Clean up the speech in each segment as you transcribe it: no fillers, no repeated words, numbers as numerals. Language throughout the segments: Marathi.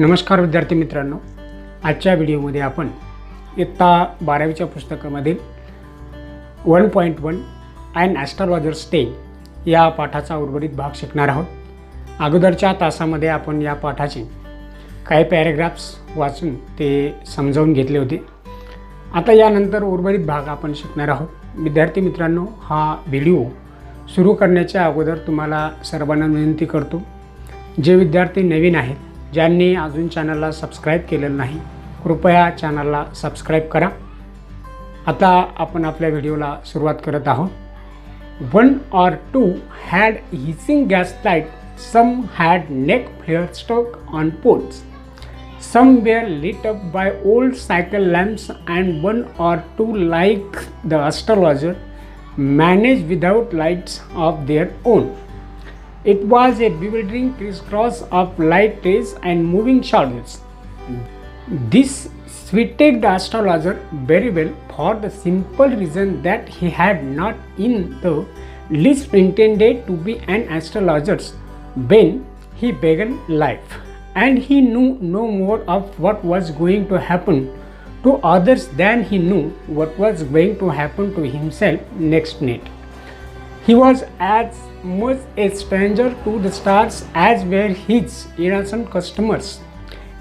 नमस्कार विद्यार्थी मित्रांनो, आजच्या व्हिडिओमध्ये आपण इयत्ता 12वीच्या पुस्तकामधील 1.1 ॲन ॲस्ट्रोलॉजर्स टेल या पाठाचा उर्वरित भाग शिकणार आहोत. अगोदरच्या तासामध्ये आपण या पाठाचे काही पॅरेग्राफ्स वाचून ते समजावून घेतले होते. आता यानंतर उर्वरित भाग आपण शिकणार आहोत. विद्यार्थी मित्रांनो, हा व्हिडिओ सुरू करण्याच्या अगोदर तुम्हाला सर्वांना विनंती करतो, जे विद्यार्थी नवीन आहेत, ज्यांनी अजून चॅनलला सबस्क्राईब केलेलं नाही, कृपया चॅनलला सबस्क्राईब करा. आता आपण आपल्या व्हिडिओला सुरुवात करत आहोत. 1 or 2 had hissing gas light, some had neck flare stuck on poles, some were lit up by old cycle lamps, and 1 or 2 like the astrologer managed without lights of their own. It was a bewildering crisscross of light rays and moving shadows. This suited the astrologer very well for the simple reason that he had not in the least intended to be an astrologer when he began life, and he knew no more of what was going to happen to others than he knew what was going to happen to himself next minute. He was as much a stranger to the stars as were his innocent customers.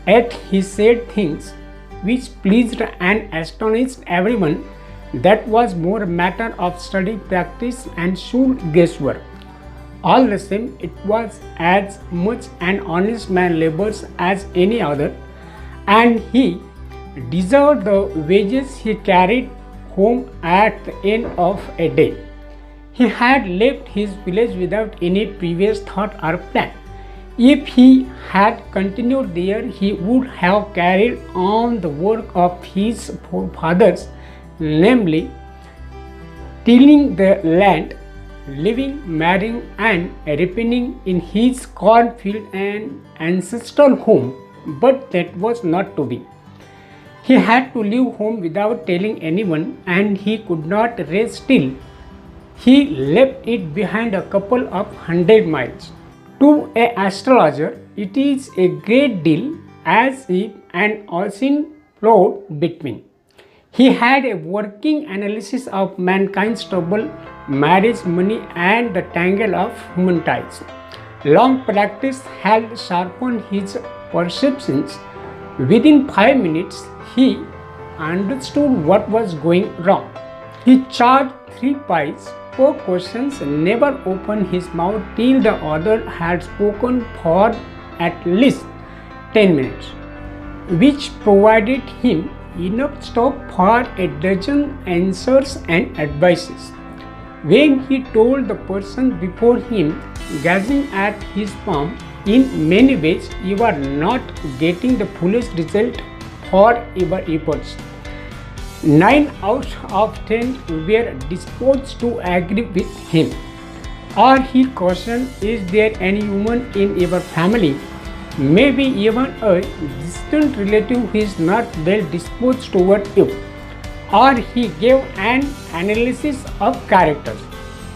Yet he said things which pleased and astonished everyone. That was more a matter of study, practice, and sure guesswork. All the same, it was as much an honest man labors as any other, and he deserved the wages he carried home at the end of a day. He had left his village without any previous thought or plan. If he had continued there, he would have carried on the work of his forefathers, namely tilling the land, living, marrying, and reaping in his cornfield and ancestral home. But that was not to be. He had to leave home without telling anyone, and he could not rest till he left it behind a couple of 100 miles. To an astrologer, it is a great deal, as if an ocean flowed between. He had a working analysis of mankind's trouble, marriage, money, and the tangle of human ties. Long practice had sharpened his perceptions. Within 5 minutes, he understood what was going wrong. He charged 3 pies for questions, never opened his mouth till the other had spoken for at least 10 minutes, which provided him enough stock for a dozen answers and advices. When he told the person before him, gazing at his palm, in many ways you are not getting the fullest result for your efforts, 9 out of 10 were disposed to agree with him. Or he cautioned, is there any woman in your family, maybe even a distant relative, who is not well disposed toward you? Or he gave an analysis of characters.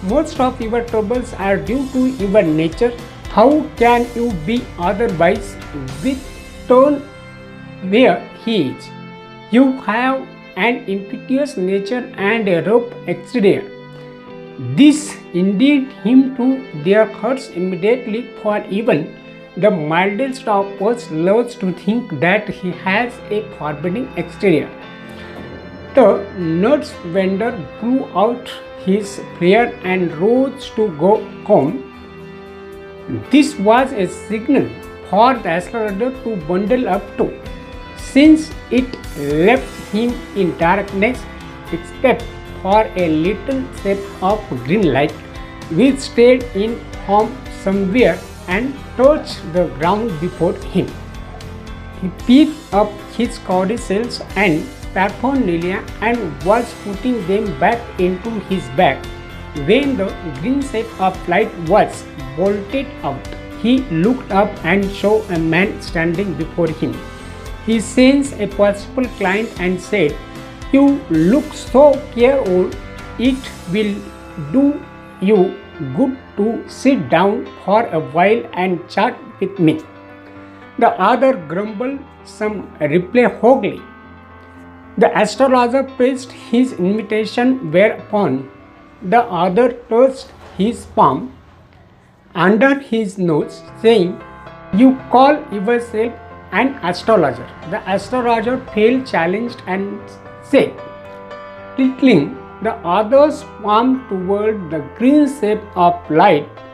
Most of your troubles are due to your nature. How can you be otherwise with turn where he is? You have an impetuous nature and a rough exterior. This indeed him to their hearts immediately, for even the mildest of us loves to think that he has a forbidding exterior. The nuts vendor blew out his prayer and rose to go home. This was a signal for the astrologer to bundle up too, since it left him in darkness except for a little shape of green light which stayed in from somewhere and touched the ground before him. He picked up his codicils and paraphernalia and was putting them back into his bag when the green shape of light was bolted out. He looked up and saw a man standing before him. He sensed a possible client and said, "You look so careworn, it will do you good to sit down for a while and chat with me." The other grumbled some reply hotly. The astrologer pressed his invitation, whereupon the other touched his palm under his nose, saying, "You call yourself an astrologer." The astrologer felt challenged and said, tilting the other's palm toward the green shape of light,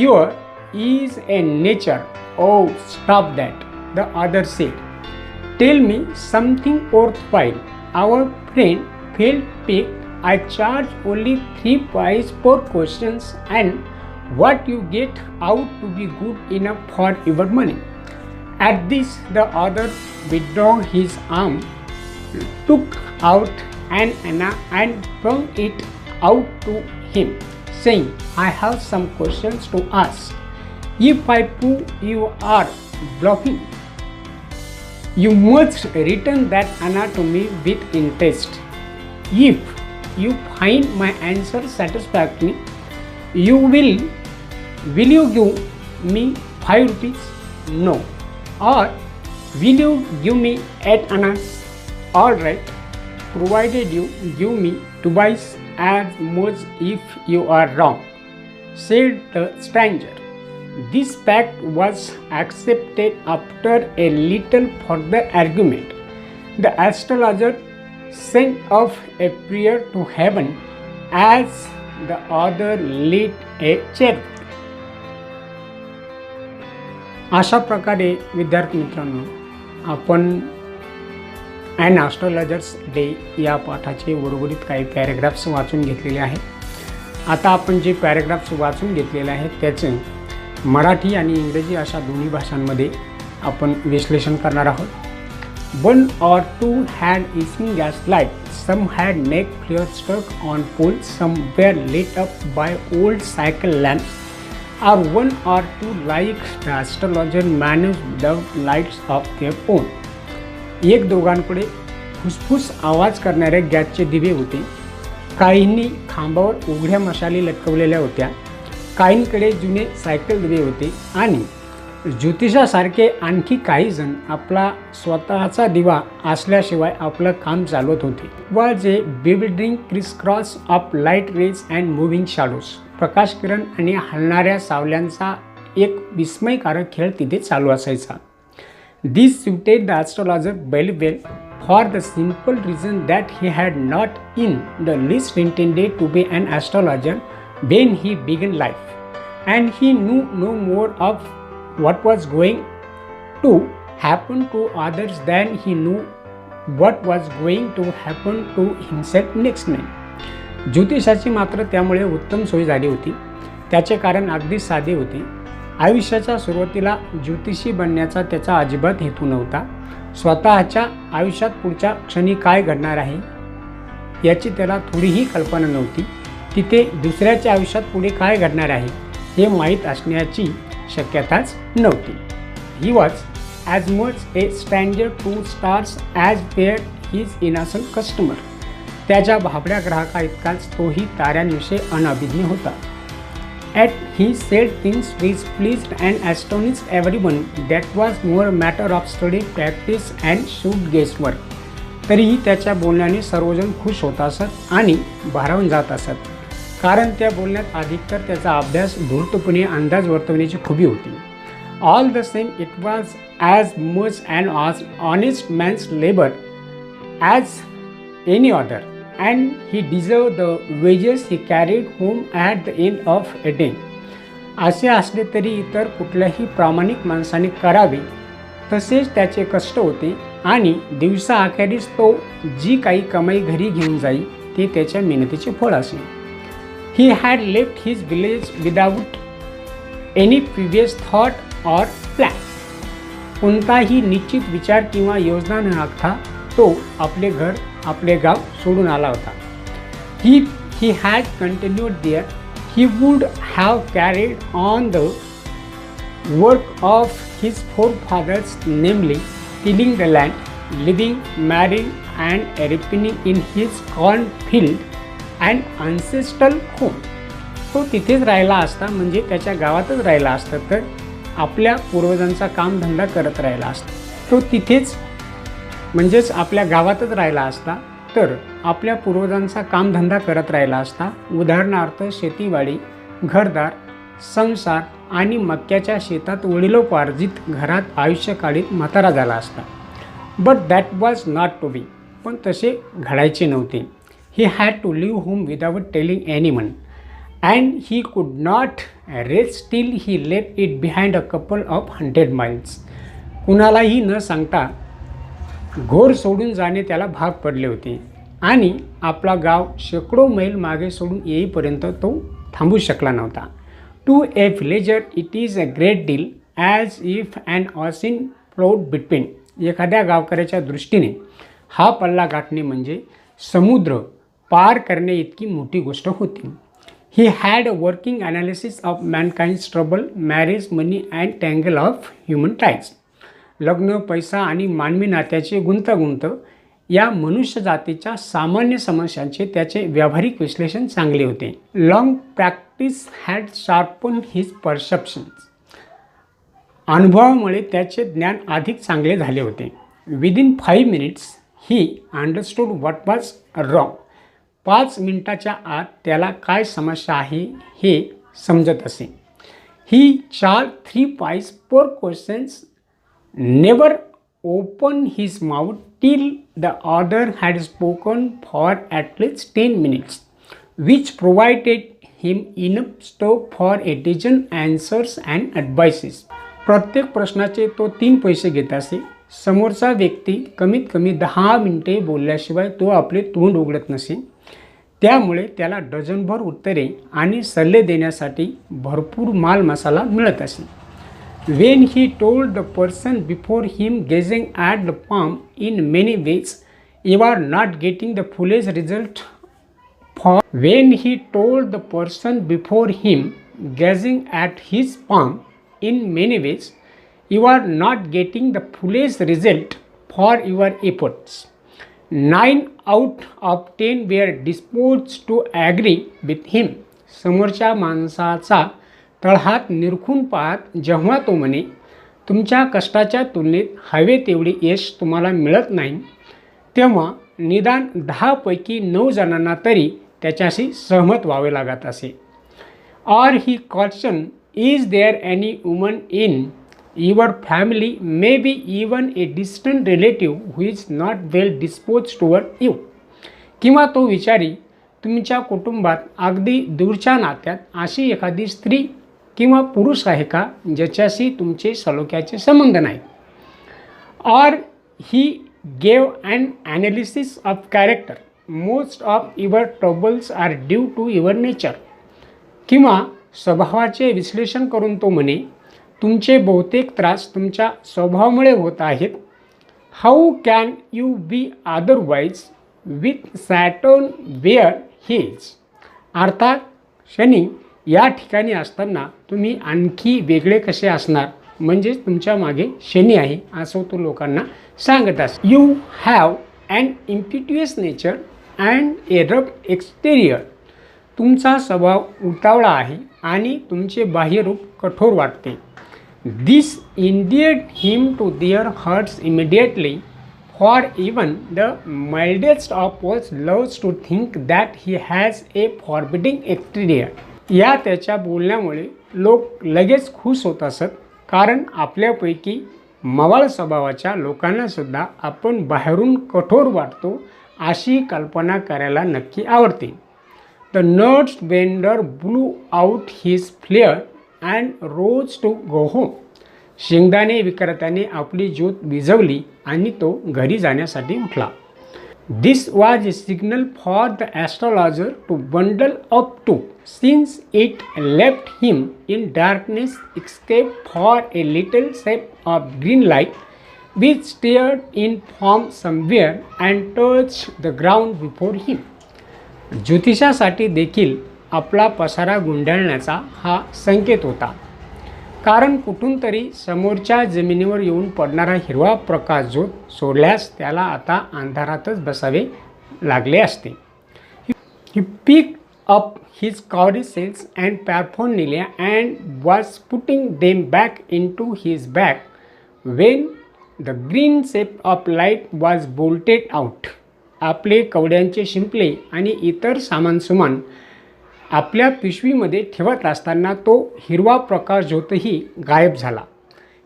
"Your is a nature." "Oh, stop that," the other said. "Tell me something worthwhile." Our friend felt piqued. "I charge only 3 pice per questions, and what you get out to be good enough for your money." At this, the other withdrew his arm, took out an anna and flung it out to him, saying, "I have some questions to ask. If I prove you are bluffing, you must return that anna to me with interest. If you find my answer satisfactory, will you give me 5 rupees? No. Or will you give me 8 annas? All right, provided you give me twice as much if you are wrong," said the stranger. This pact was accepted after a little further argument. The astrologer sent up a prayer to heaven as the other lit a cherry. अशा प्रकारे विद्यार्थी मित्रांनो, आपण ॲन ॲस्ट्रोलॉजर्स डे या पाठाचे उर्वरित काही पॅरेग्राफ्स वाचून घेतलेले आहेत. आता आपण जे पॅरेग्राफ्स वाचून घेतलेले आहेत त्याचे मराठी आणि इंग्रजी अशा दोन्ही भाषांमध्ये आपण विश्लेषण करणार आहोत. 1 or 2 had hissing gas light. Some had neck flares stuck on poles. Some were lit up by old cycle lamps. Or 1 or 2 like the astrologer managed without lights of their own. एक दोघांकडे फुसफुस आवाज करणारे गॅसचे दिवे होते. काहींनी खांबावर उघड्या मशाली लटकवलेल्या होत्या. काहींकडे जुने सायकल दिवे होते आणि ज्योतिषासारखे आणखी काही जण आपला स्वतःचा दिवा असल्याशिवाय आपलं काम चालवत होते. Was a building criss cross of light rays and moving shadows. प्रकाश किरण आणि हलणाऱ्या सावल्यांचा एक विस्मयकारक खेळ तिथे चालू असायचा. दिस suited the astrologer very well for the simple reason that he had not in the least intended to be an astrologer when he began life, and he knew no more of what was going to happen to others than he knew what was going to happen to himself next minute. ज्योतिषाची मात्र त्यामुळे उत्तम सोय झाली होती. त्याचे कारण अगदी साधे होते. आयुष्याच्या सुरुवातीला ज्योतिषी बनण्याचा त्याचा अजिबात हेतू नव्हता. स्वतःच्या आयुष्यात पुढच्या क्षणी काय घडणार आहे याची त्याला थोडीही कल्पना नव्हती. तिथे दुसऱ्याच्या आयुष्यात पुढे काय घडणार आहे हे माहीत असण्याची शक्यताच नव्हती. He was as much a stranger to stars as were his innocent customer. त्याच्या भाबड्या ग्राहका इतकाच तोही ताऱ्यांविषयी अनभिज्ञ होता. At he said things which pleased and astonished everyone. That was more a matter of study, practice and shrewd guesswork. तरीही त्याच्या बोलण्याने सर्वजण खुश होत असत आणि भारावून जात असत, कारण त्या बोलण्यात अधिकतर त्याचा अभ्यास, धूर्तपणे अंदाज वर्तवण्याची खुबी होती. All the same, it was as much an honest man's labor as any other, and he deserved the wages he carried home at the end of a day. असे असले तरी इतर कुठल्याही प्रामाणिक माणसाने करावे तसेच त्याचे कष्ट होते आणि दिवसाअखेरीस तो जी काही कमाई घरी घेऊन जाई ते त्याच्या मेहनतीचे फळ असे. He had left his village without any previous thought or plan. कोणताही निश्चित विचार किंवा योजना न आखता तो आपले घर, आपले गाव सोडून आला होता. He had continued there, he would have carried on the work of his forefathers, namely tilling the land, living, marrying and reaping in his cornfield and ancestral home. तो तिथेच राहिला असता, म्हणजे त्याच्या गावातच राहिला असता तर आपल्या पूर्वजांचा कामधंदा करत राहिला असता, तो तिथेच म्हणजेच आपल्या गावातच राहिला असता, तर आपल्या पूर्वजांचा कामधंदा करत राहिला असता, उदाहरणार्थ शेतीवाडी, घरदार, संसार आणि मक्याच्या शेतात वडिलोपार्जित घरात आयुष्य काढीत म्हातारा झाला असता. But that was not to be. पण तसे घडायचे नव्हते. He had to leave home without telling anyone and he could not rest till he left it behind a couple of 100 miles. कुणालाही न सांगता घोर सोडून जाणे त्याला भाग पडले होते आणि आपला गाव शेकडो मैल मागे सोडून येईपर्यंत तो थांबू शकला नव्हता. To a villager it is a great deal as if and ocean float between. एखाद्या गावकऱ्याच्या दृष्टीने हा पल्ला गाठणे म्हणजे समुद्र पार करणे इतकी मोठी गोष्ट होती. He had a working analysis of mankind's trouble, marriage, money and tangle of human ties. लग्न, पैसा आणि मानवी नात्याचे गुंतागुंत या मनुष्य जातीच्या सामान्य समस्यांचे त्याचे व्यावहारिक विश्लेषण चांगले होते. Long practice had sharpen his perceptions. अनुभवामुळे त्याचे ज्ञान अधिक चांगले झाले होते. Within 5 minutes he understood what was wrong. 5 मिनिटाच्या आत त्याला काय समस्या आहे हे समजत असे. ही charge 3 pies per questions, never open his mouth till the other had spoken for at least 10 minutes, which provided him enough stock for a dozen answers and advices. प्रत्येक प्रश्नाचे तो 3 पैसे घेत असे. समोरचा व्यक्ती कमीत कमी 10 मिनिटे बोलल्याशिवाय तो आपले तोंड उघडत नसे. त्यामुळे त्याला डझनभर उत्तरे आणि सल्ले देण्यासाठी भरपूर माल मसाला मिळत असे. When he told the person before him, gazing at the palm in many ways, you are not getting the fullest result for. When he told the person before him, gazing at his palm in many ways, you are not getting the fullest result for your efforts. 9 out of 10 were disposed to agree with him. समोरच्या माणसाचा तळहात निरखून पाहत जेव्हा तो म्हणे, तुमच्या कष्टाच्या तुलनेत हवे तेवढे यश तुम्हाला मिळत नाही, तेव्हा निदान 10 पैकी 9 जणांना तरी त्याच्याशी सहमत व्हावे लागत असे. Or he question, is there any woman in your family, maybe even a distant relative who is not well dispose toward you. किंवा तो विचारी, तुमच्या कुटुंबात अगदी दूरच्या नात्यात अशी एखादी स्त्री किंवा पुरुष आहे का ज्याच्याशी तुमचे सलोख्याचे संबंध नाही. Or he gave an analysis of character, most of your troubles are due to your nature. किंवा स्वभावाचे विश्लेषण करून तो म्हणे, तुमचे बहुतेक त्रास तुमच्या स्वभावामुळे होत आहेत. How can you be otherwise with Saturn where his. अर्थात शनी या ठिकाणी असताना तुम्ही आणखी वेगळे कसे असणार, म्हणजेच तुमच्या मागे शनी आहे असं तो लोकांना सांगत असतो. You have an impetuous nature and a rough exterior. तुमचा स्वभाव उतावळा आहे आणि तुमचे बाह्यरूप कठोर वाटते. This endeared him to their hearts immediately, for even the mildest of us loves to think that he has a forbidding exterior. या त्याच्या बोलण्यामुळे लोक लगेच खुश होत असत, कारण आपल्यापैकी मवाळ स्वभावाच्या लोकांनासुद्धा आपण बाहेरून कठोर वाटतो अशी कल्पना करायला नक्की आवडते. The nuts vendor blew out his flare and rose to go home. शेंगदाणे विक्रेत्याने आपली ज्योत विझवली आणि तो घरी जाण्यासाठी उठला. This was a signal for the astrologer to bundle up too, since it left him in darkness except for a little shaft of green light which strayed in from somewhere and touch the ground before him. ज्योतिषासाठी देखील आपला पसारा गुंडाळण्याचा हा संकेत होता, कारण कुठून तरी समोरच्या जमिनीवर येऊन पडणारा हिरवा प्रकाश जो सोडल्यास त्याला आता अंधारातच बसावे लागले असते. ही पिक up his cowrie shells and paraphernalia and was putting them back into his bag when the green shape of light was bolted out. आपले कवड्यांचे शिंपले आणि इतर सामानसुमान आपल्या पिशवीमध्ये ठेवत असताना तो हिरवा प्रकाश ज्योतही गायब झाला.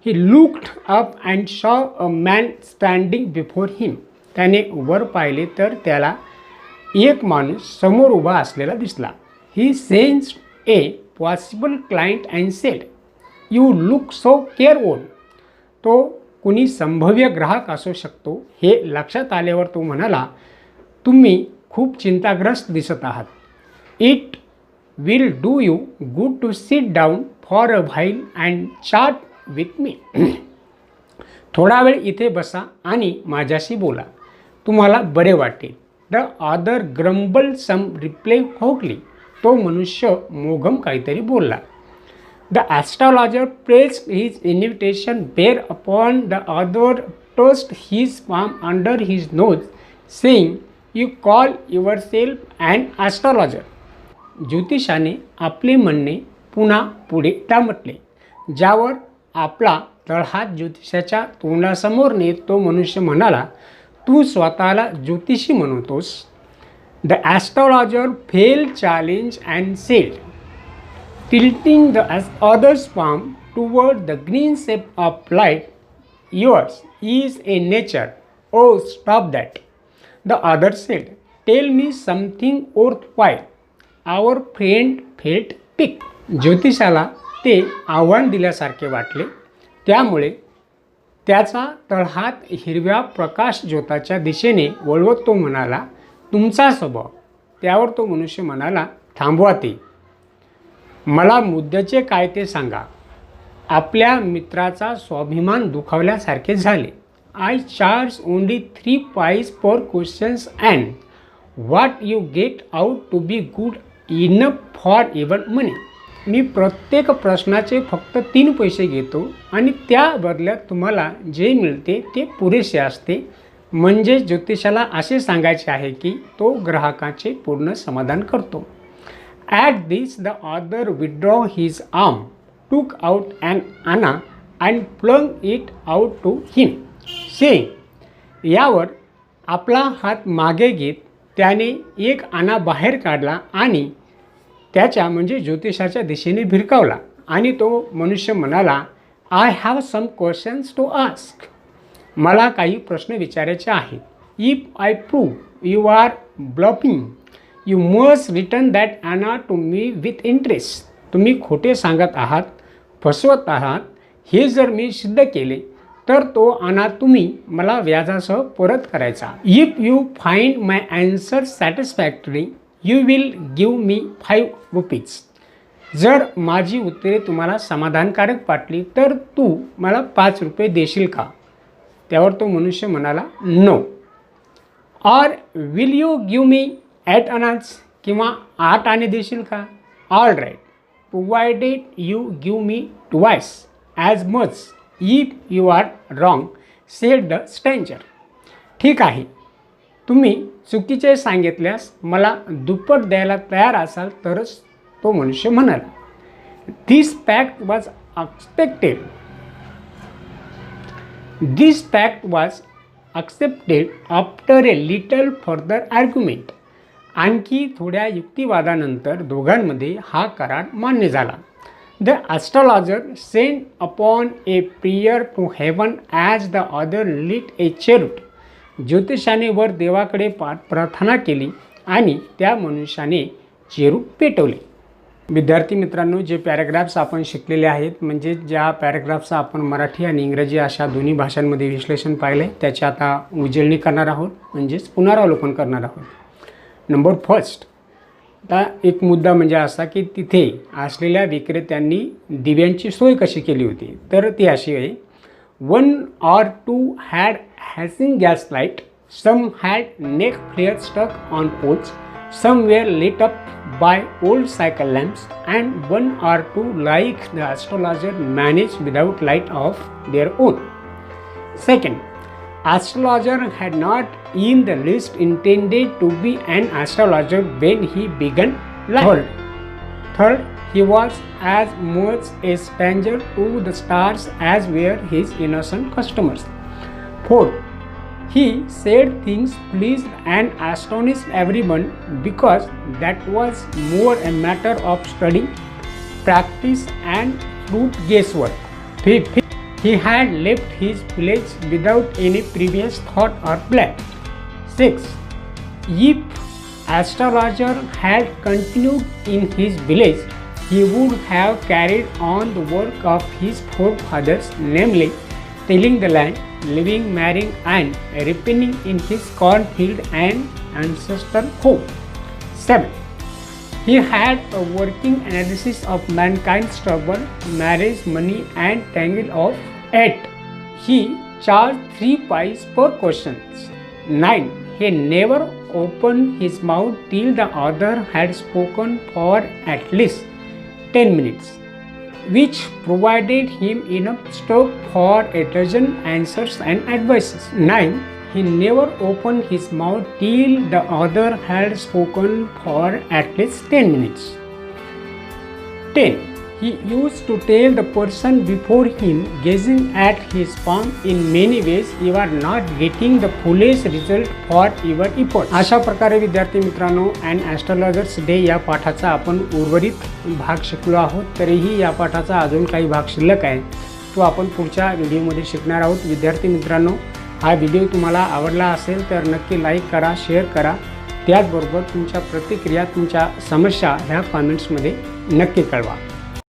He looked up and saw a man standing before him. त्याने वर पाहिले तर त्याला एक माणूस समोर उभा असलेला दिसला. He sensed a possible client and said, "You look so careworn." तो कुणी संभाव्य ग्राहक असू शकतो हे लक्षात आल्यावर तो म्हणाला, तुम्ही खूप चिंताग्रस्त दिसत आहात. It will do you good to sit down for a while and chat with me. थोडा वेळ इथे बसा आणि माझ्याशी बोला, तुम्हाला बरे वाटेल. The other grumble some reply vaguely. तो मनुष्य मोघम काहीतरी बोलला. The astrologer pressed his invitation bear upon the other thrust his palm under his nose saying, you call your self and astrologer. ज्योतिषाने आपले म्हणणे पुन्हा पुढे दामटले, ज्यावर आपला तळहात ज्योतिषाच्या तोंडासमोर नेत तो मनुष्य म्हणाला, तू स्वतःला ज्योतिषी म्हणतोस. The astrologer fail challenge and sed, tilting the other's palm toward the green shape of light, yours is a nature. Oh, stop that. The other said, tell me something worthwhile. Our friend felt piqued. ज्योतिषाला ते आव्हान दिल्यासारखे वाटले, त्यामुळे त्याचा तळहात हिरव्या प्रकाश ज्योताच्या दिशेने वळवत तो म्हणाला, तुमचा स्वभाव. त्यावर तो मनुष्य म्हणाला, थांबवा ते. मला मुद्द्याचे काय ते सांगा. आपल्या मित्राचा स्वाभिमान दुखावल्यासारखे झाले. I charge only 3 pies per questions and what you get out to be good enough for even money. मी प्रत्येक प्रश्नाचे फक्त 3 पैसे घेतो आणि त्या बदल्यात तुम्हाला जे मिळते ते पुरेसे असते. म्हणजे ज्योतिषाला असे सांगायचे आहे की तो ग्राहकाचे पूर्ण समाधान करतो. At this, the other withdrew his arm, took out an anna and flung it out to him, saying, यावर आपला हात मागे घेत त्याने एक आणा बाहेर काढला आणि त्याच्या म्हणजे ज्योतिषाच्या दिशेने भिरकावला. आणि तो मनुष्य म्हणाला, I have some questions to ask. मला काही प्रश्न विचारायचे आहेत. If I prove you are bluffing, you must return that anna to me with interest. तुम्ही खोटे सांगत आहात, फसवत आहात हे जर मी सिद्ध केले तर तो आणा तुम्ही मला व्याजासह परत करायचा. If you find my answer satisfactory you will give me 5 rupees. जर माझी उत्तरे तुम्हाला समाधानकारक वाटली तर तू मला 5 रुपये देशील का. त्यावर तो मनुष्य म्हणाला, no. Or will you give me 8 annas, किंवा 8 आणे देशील का. All right, provided you give me twice as much if you are wrong, said the stranger. ठीक आहे, तुम्ही चुकीचे सांगितल्यास मला दुप्पट द्यायला तयार असाल तरच, तो मनुष्य म्हणाला. This fact was expected. This fact was accepted after a little further argument. आणखी थोड्या युक्तिवादानंतर दोघांमध्ये हा करार मान्य झाला. The astrologer sent upon a prayer to heaven as the other lit a cheroot. ज्योतिषाने वर देवाकडे प्रार्थना केली आणि त्या मनुष्याने चेरूट पेटवले. विद्यार्थी मित्रांनो, जे पॅराग्राफ्स आपण शिकलेले आहेत, म्हणजे ज्या पॅराग्राफ्सचं आपण मराठी आणि इंग्रजी अशा दोन्ही भाषांमध्ये विश्लेषण पाहिले, त्याची आता उजळणी करणार आहोत, म्हणजेच पुनरावलोकन करणार आहोत. नंबर फर्स्ट, आता एक मुद्दा म्हणजे असा की तिथे असलेल्या विक्रेत्यांनी दिव्यांची सोय कशी केली होती. तर ती अशी आहे, 1 or 2 had hanging gas light, some had neck flare stuck on poles, some were lit up by old cycle lamps, and 1 or 2 like the astrologer managed without light of their own. Second, astrologer had not in the least intended to be an astrologer when he began line. Third, he was as much a stranger to the stars as were his innocent customers. Fourth, he said things pleased and astonished everyone because that was more a matter of study, practice and brute guesswork. Fifth, he had left his village without any previous thought or plan. Sixth, if astrologer had continued in his village, he would have carried on the work of his forefathers, namely tilling the land, living, marrying, and reaping in his cornfield and ancestral home. 7. He had a working analysis of mankind's trouble, marriage, money, and tangle of 8. He charged 3 pice per question. 9. He never opened his mouth till the other had spoken for at least 10 minutes, which provided him enough stock for a dozen answers and advices. 9. He never opened his mouth till the other had spoken for at least 10 minutes. 10. He used to tell the person before him, gazing at his palm, in many ways you are not getting the fullest result for your effort. अशा प्रकारे विद्यार्थी मित्रांनो, अँड ॲस्ट्रोलॉजर्स डे या पाठाचा आपण उर्वरित भाग शिकलो आहोत. तरीही या पाठाचा अजून काही भाग शिल्लक आहे, तो आपण पुढच्या व्हिडिओमध्ये शिकणार आहोत. विद्यार्थी मित्रांनो, हा व्हिडिओ तुम्हाला आवडला असेल तर नक्की लाईक करा, शेअर करा. त्याचबरोबर तुमच्या प्रतिक्रिया, तुमच्या समस्या ह्या कमेंट्समध्ये नक्की कळवा.